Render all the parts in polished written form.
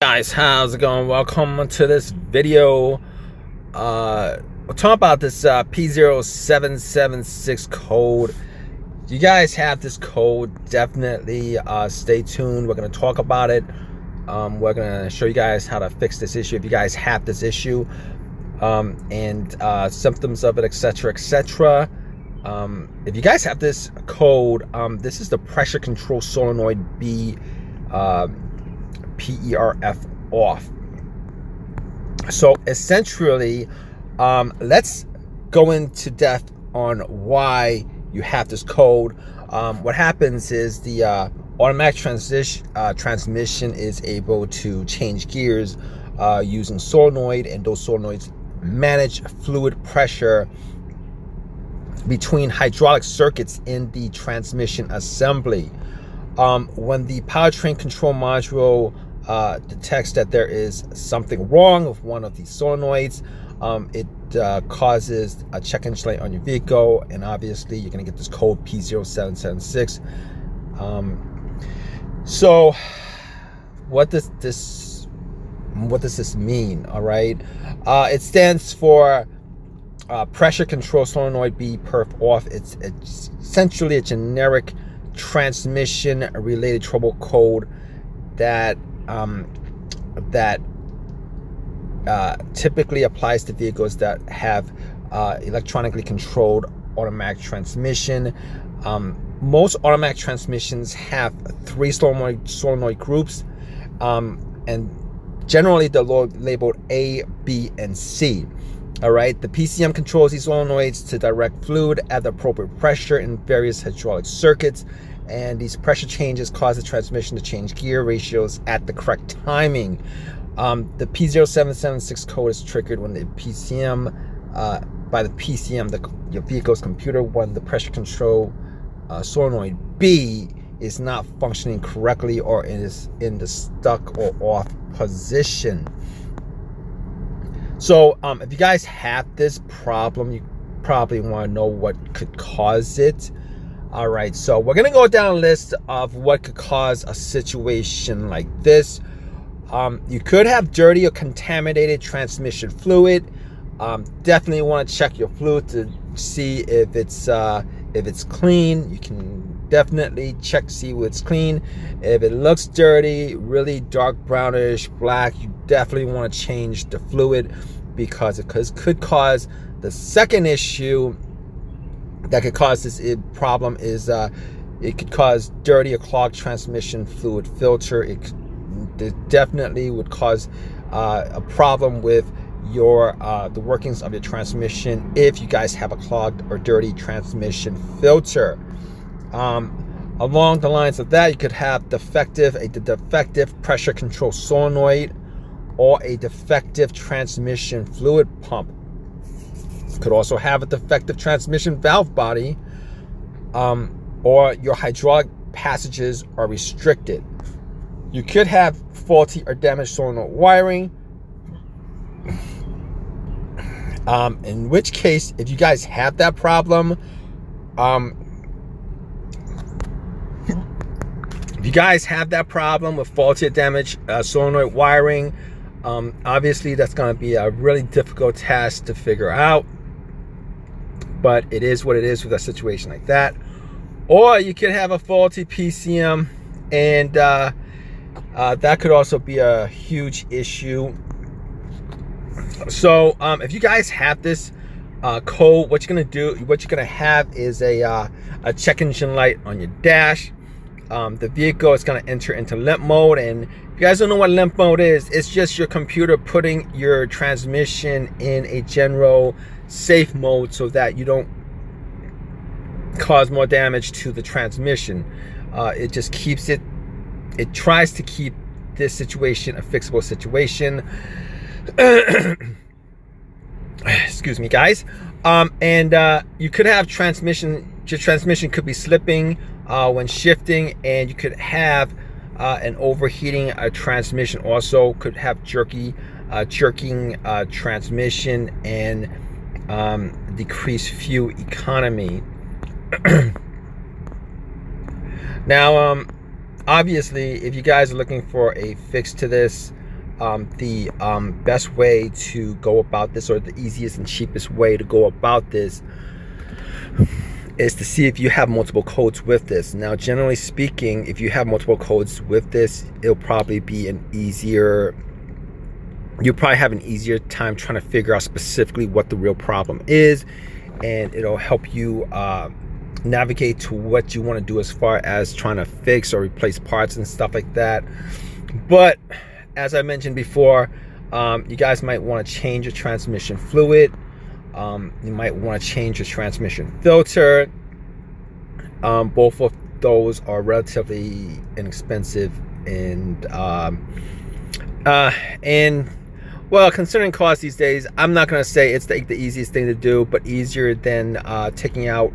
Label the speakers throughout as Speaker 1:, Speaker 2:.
Speaker 1: Guys, how's it going? Welcome to this video. We'll talk about this P0776 code. You guys have this code, definitely stay tuned. We're going to talk about it. We're going to show you guys how to fix this issue if you guys have this issue, and symptoms of it, etc, etc. If you guys have this code, this is the pressure control solenoid B Perf off. So essentially, let's go into depth on why you have this code. What happens is the automatic transmission is able to change gears using solenoid, and those solenoids manage fluid pressure between hydraulic circuits in the transmission assembly. When the powertrain control module detects that there is something wrong with one of these solenoids, it causes a check engine light on your vehicle, and obviously you're going to get this code P0776. So what does this mean? All right, it stands for pressure control solenoid B Perf off. It's essentially a generic transmission related trouble code that typically applies to vehicles that have electronically controlled automatic transmission. Most automatic transmissions have 3 solenoid groups, and generally they're labeled A, B, and C. All right, the PCM controls these solenoids to direct fluid at the appropriate pressure in various hydraulic circuits, and these pressure changes cause the transmission to change gear ratios at the correct timing. The P0776 code is triggered when the PCM, by the PCM, your vehicle's computer, when the pressure control solenoid B is not functioning correctly or is in the stuck or off position. So if you guys have this problem, you probably want to know what could cause it. All right, so we're going to go down a list of what could cause a situation like this. You could have dirty or contaminated transmission fluid. Definitely want to check your fluid to see if it's clean. You can definitely check, see if it's clean. If it looks dirty, really dark brownish black, you definitely want to change the fluid, because it could cause the second issue that could cause this problem is it could cause dirty or clogged transmission fluid filter. It definitely would cause a problem with your the workings of your transmission if you guys have a clogged or dirty transmission filter. Along the lines of that, you could have defective pressure control solenoid, or a defective transmission fluid pump. You could also have a defective transmission valve body, or your hydraulic passages are restricted. You could have faulty or damaged solenoid wiring, in which case, if you guys have that problem, with faulty or damaged solenoid wiring, obviously that's going to be a really difficult task to figure out, but it is what it is with a situation like that. Or you could have a faulty PCM, and that could also be a huge issue. So if you guys have this code, what you're gonna have is a check engine light on your dash. The vehicle is going to enter into limp mode, and if you guys don't know what limp mode is, it's just your computer putting your transmission in a general safe mode so that you don't cause more damage to the transmission. It just keeps it tries to keep this situation a fixable situation. Excuse me, guys. And you could have your transmission could be slipping when shifting, and you could have an overheating transmission. Also could have jerking transmission, and decreased fuel economy.
Speaker 2: Now, obviously, if you guys are looking for a fix to this,
Speaker 1: the best way to go about this, or the easiest and cheapest way to go about this, is to see if you have multiple codes with this. Now, generally speaking, if you have multiple codes with this, it'll probably be an easier, you'll probably have an easier time trying to figure out specifically what the real problem is, and it'll help you navigate to what you want to do as far as trying to fix or replace parts and stuff like that. But as I mentioned before, you guys might want to change your transmission fluid. You might want to change your transmission filter. Both of those are relatively inexpensive, and well, considering cost these days, I'm not going to say it's the easiest thing to do, but easier than taking out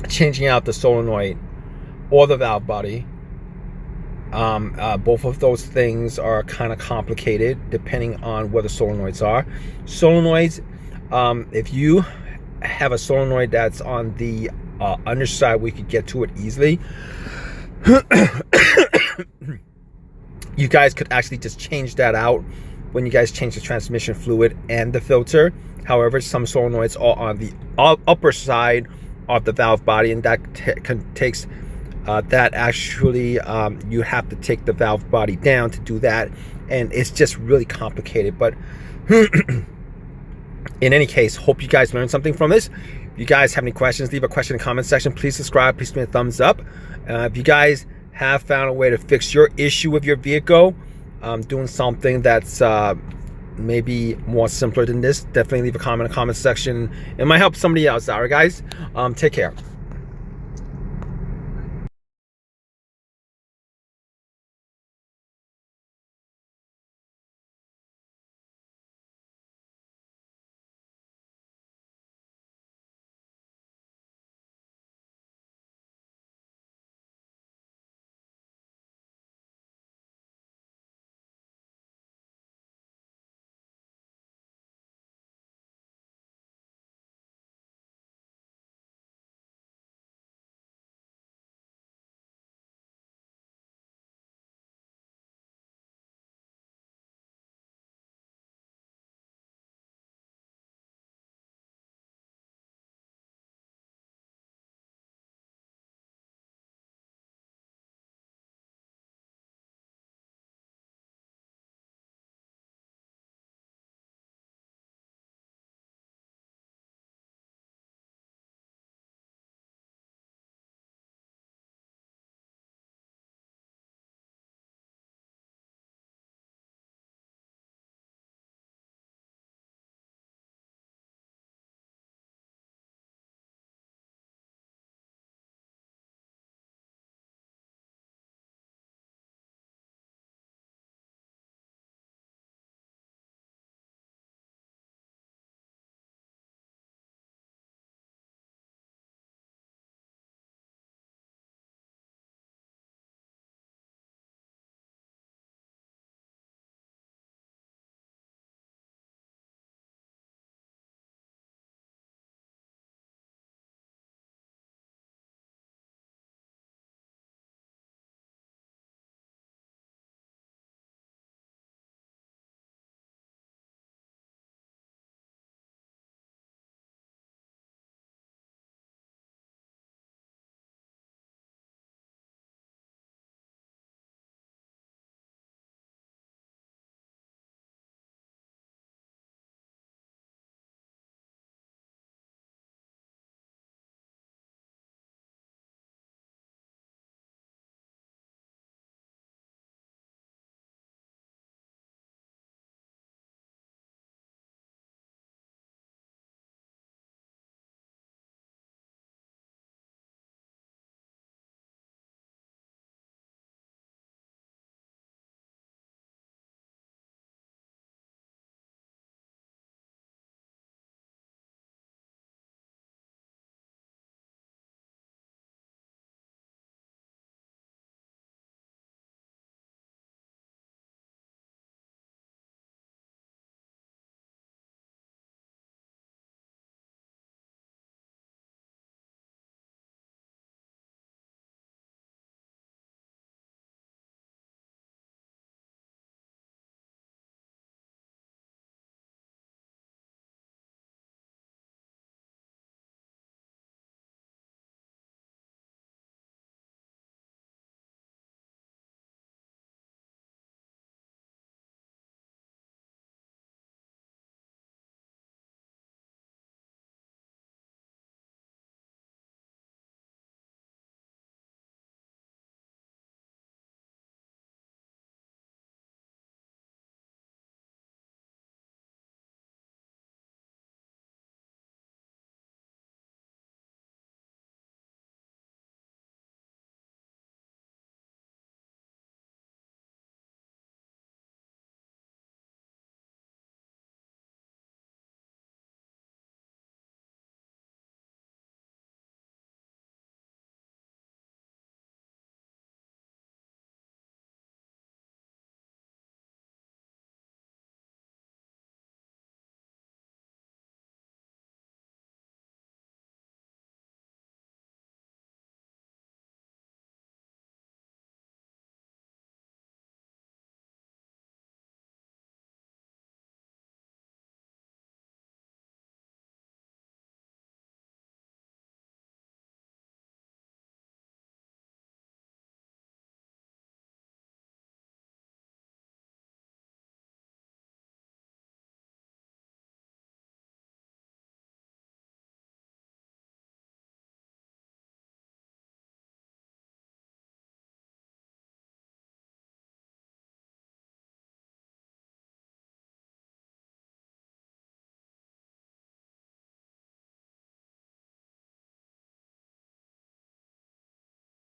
Speaker 1: changing out the solenoid or the valve body. Both of those things are kind of complicated depending on where the solenoids are. Solenoids, if you have a solenoid that's on the underside, we could get to it easily. You guys could actually just change that out when you guys change the transmission fluid and the filter. However, some solenoids are on the upper side of the valve body, and that takes that actually you have to take the valve body down to do that, and it's just really complicated. But in any case, hope you guys learned something from this. If you guys have any questions, leave a question in the comment section. Please subscribe, please give me a thumbs up. If you guys have found a way to fix your issue with your vehicle, doing something that's maybe more simpler than this, definitely leave a comment in the comment section. It might help somebody else. All right, guys, take care.